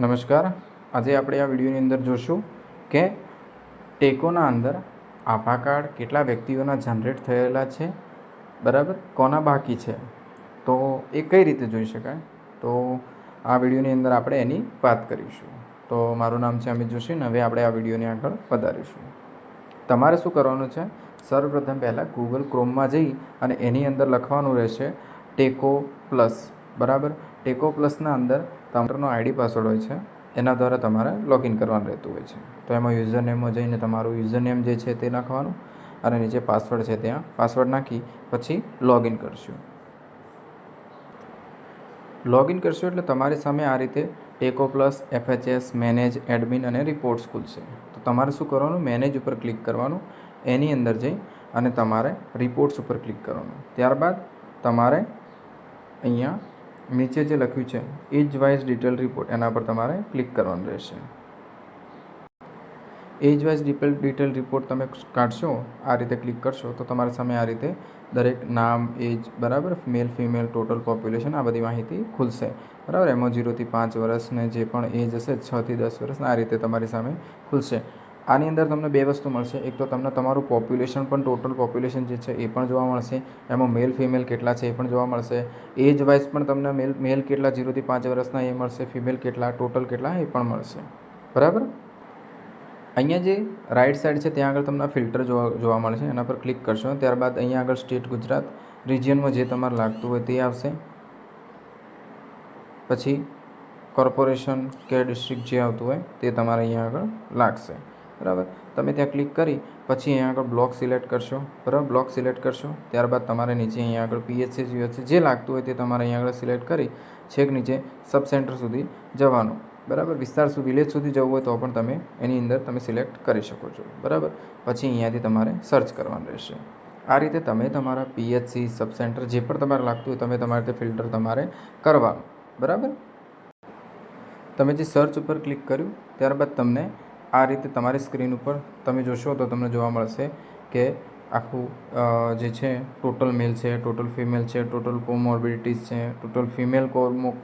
નમસ્કાર. આજે આપણે આ વિડીયોની અંદર જોશું કે ટેકોના અંદર આભા કાર્ડ કેટલા વ્યક્તિઓના જનરેટ થયેલા છે, બરાબર, કોના બાકી છે, તો એ કઈ રીતે જોઈ શકાય. તો આ વિડીયોની અંદર આપણે એની વાત કરીશું. તો મારું નામ છે અમિત જોશી અને હવે આપણે આ વિડીયોને આગળ વધારીશું. તમારે શું કરવાનું છે, સર્વપ્રથમ પહેલાં ગૂગલ ક્રોમમાં જઈ અને એની અંદર લખવાનું રહેશે ટેકો પ્લસ, બરાબર. ટેકો પ્લસના અંદર તમારો આઈડી પાસવર્ડ હોય છે, એના દ્વારા તમારે લોગિન કરવાનું રહેતું હોય છે. તો એમાં યુઝર નેમમાં જઈને તમારું યુઝર નેમ જે છે તે નાખવાનું અને નીચે પાસવર્ડ છે ત્યાં પાસવર્ડ નાખી પછી લોગિન કરશું. લોગિન કરશો એટલે તમારી સામે આ રીતે ટેકો પ્લસ, FHS, મેનેજ, એડમિન અને રિપોર્ટ્સ ખુલશે. તો તમારે શું કરવાનું, મેનેજ ઉપર ક્લિક કરવાનું, એની અંદર જઈ અને તમારે રિપોર્ટ્સ ઉપર ક્લિક કરવાનું. ત્યારબાદ તમારે અહીંયા નીચે જે લખ્યું છે એજ વાઇઝ ડિટેલ રિપોર્ટ, એના પર તમારે ક્લિક કરવાનું રહેશે. એજ વાઇઝ ડિટેલ રિપોર્ટ તમે કાઢશો, આ રીતે ક્લિક કરશો તો તમારી સામે આ રીતે દરેક નામ, એજ, બરાબર, મેલ, ફિમેલ, ટોટલ પોપ્યુલેશન, આ બધી માહિતી ખુલશે, બરાબર. એમાં 0 થી 5 વર્ષને જે પણ એજ હશે, 6 થી 10 વર્ષ, આ રીતે તમારી સામે ખુલશે. આની અંદર તમને બે વસ્તુ મળશે. એક તો તમને તમારું પોપ્યુલેશન પણ, ટોટલ પોપ્યુલેશન જે છે એ પણ જોવા મળશે. એમાં મેલ ફિમેલ કેટલા છે એ પણ જોવા મળશે. એજ વાઇઝ પણ તમને મેલ કેટલા 0 થી 5 વર્ષના એ મળશે, ફિમેલ કેટલા, ટોટલ કેટલા એ પણ મળશે, બરાબર. અહીંયા જે રાઈટ સાઈડ છે ત્યાં આગળ તમને ફિલ્ટર જોવા મળશે, એના પર ક્લિક કરશો. ત્યારબાદ અહીંયા આગળ સ્ટેટ ગુજરાત, રિજિયનમાં જે તમારે લાગતું હોય તે આવશે. પછી કોર્પોરેશન કે ડિસ્ટ્રિક્ટ જે આવતું હોય તે તમારે અહીંયા આગળ લાગશે, બરાબર. તમે ત્યાં ક્લિક કરી પછી અહીંયા આગળ બ્લોક સિલેક્ટ કરશો, બરાબર. બ્લોક સિલેક્ટ કરશો ત્યારબાદ તમારે નીચે અહીંયા આગળ PHC, GHC જે લાગતું હોય તે તમારે અહીંયા આગળ સિલેક્ટ કરી છેક નીચે સબ સેન્ટર સુધી જવાનું, બરાબર. વિસ્તાર સુધી, વિલેજ સુધી જવું હોય તો પણ તમે એની અંદર તમે સિલેક્ટ કરી શકો છો, બરાબર. પછી અહીંયાથી તમારે સર્ચ કરવાનું રહેશે. આ રીતે તમે તમારા PHC, સબ સેન્ટર જે પણ તમારે લાગતું હોય તમે તમારે તે ફિલ્ટર તમારે કરવાનું, બરાબર. તમે જે સર્ચ ઉપર ક્લિક કર્યું ત્યારબાદ તમને આ રીતે તમારી સ્ક્રીન ઉપર તમે જોશો તો તમને જોવા મળશે કે આખું જે છે ટોટલ મેલ છે, ટોટલ ફિમેલ છે, ટોટલ કોમોર્બિડિટીઝ છે, ટોટલ ફિમેલ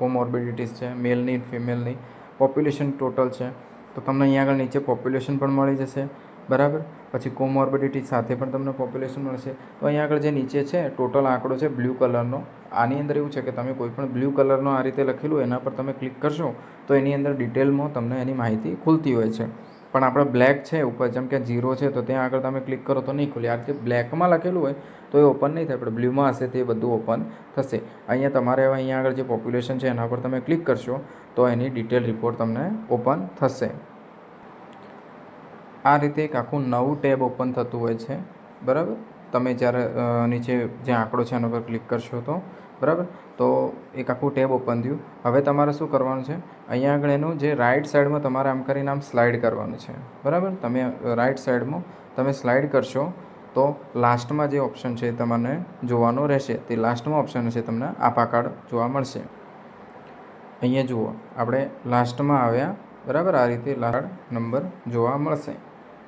કોમોર્બિડિટીઝ છે, મેલની, ફિમેલની, પોપ્યુલેશન ટોટલ છે. તો તમને અહીંયા આગળ નીચે પોપ્યુલેશન પણ મળી જશે, બરાબર. પછી કોમોર્બિડિટી સાથે પણ તમને પોપ્યુલેશન મળશે. તો અહીંયા આગળ જે નીચે છે ટોટલ આંકડો છે બ્લુ કલરનો, આની અંદર એવું છે કે તમે કોઈ પણ બ્લુ કલરનો આ રીતે લખેલું એના પર તમે ક્લિક કરશો તો એની અંદર ડિટેલમાં તમને એની માહિતી ખુલતી હોય છે. પણ આપણે બ્લેક છે ઉપર, જેમ કે 0 છે તો ત્યાં આગળ તમે ક્લિક કરો તો નહીં ખુલે. આ રીતે બ્લેકમાં લખેલું હોય તો એ ઓપન નહીં થાય, પણ બ્લુમાં હશે તે બધું ઓપન થશે. અહીંયા તમારે હવે અહીંયા આગળ જે પોપ્યુલેશન છે એના પર તમે ક્લિક કરશો તો એની ડિટેલ રિપોર્ટ તમને ઓપન થશે. આ રીતે એક આખું નવું ટેબ ઓપન થતું હોય છે, બરાબર. તમે જ્યારે નીચે જે આંકડો છે એના પર ક્લિક કરશો તો, બરાબર. તો એક આખું ટેબ ઓપન થયું. હવે તમારે શું કરવાનું છે, અહીંયા આગળ એનું જે રાઈટ સાઈડમાં તમારે આમ કરીને આમ સ્લાઇડ કરવાનું છે, બરાબર. તમે રાઈટ સાઈડમાં તમે સ્લાઇડ કરશો તો લાસ્ટમાં જે ઓપ્શન છે તમને જોવાનો રહેશે. તે લાસ્ટમાં ઓપ્શન છે તમને આભા કાર્ડ જોવા મળશે. અહીંયા જુઓ, આપણે લાસ્ટમાં આવ્યા, બરાબર. આ રીતે કાર્ડ નંબર જોવા મળશે,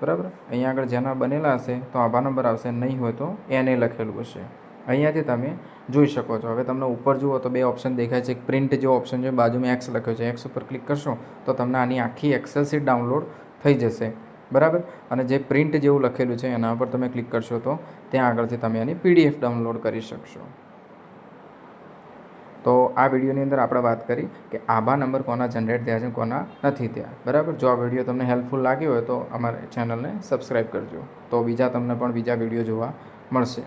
બરાબર. અહીંયા આગળ જેના બનેલા હશે તો આભા નંબર આવશે, નહીં હોય તો એને લખેલું હશે. અહીંયાથી તમે જોઈ શકો છો. હવે તમને ઉપર જુઓ તો બે ઓપ્શન દેખાય છે. એક પ્રિન્ટ જેવો ઓપ્શન છે, બાજુમાં એક્સ લખ્યો છે, એક્સ ઉપર ક્લિક કરશો તો તમને આની આખી એક્સેલ શીટ ડાઉનલોડ થઈ જશે, બરાબર. અને જે પ્રિન્ટ જેવું લખેલું છે એના પર તમે ક્લિક કરશો તો ત્યાં આગળથી તમે એની PDF ડાઉનલોડ કરી શકશો. તો આ વિડીયોની અંદર આપણે વાત કરી કે આભા નંબર કોના જનરેટ થયા છે, કોના નથી થયા, બરાબર. જો આ વિડીયો તમને હેલ્પફુલ લાગ્યો હોય તો અમારી ચેનલને સબસ્ક્રાઈબ કરજો, તો તમને પણ બીજા વિડીયો જોવા મળશે.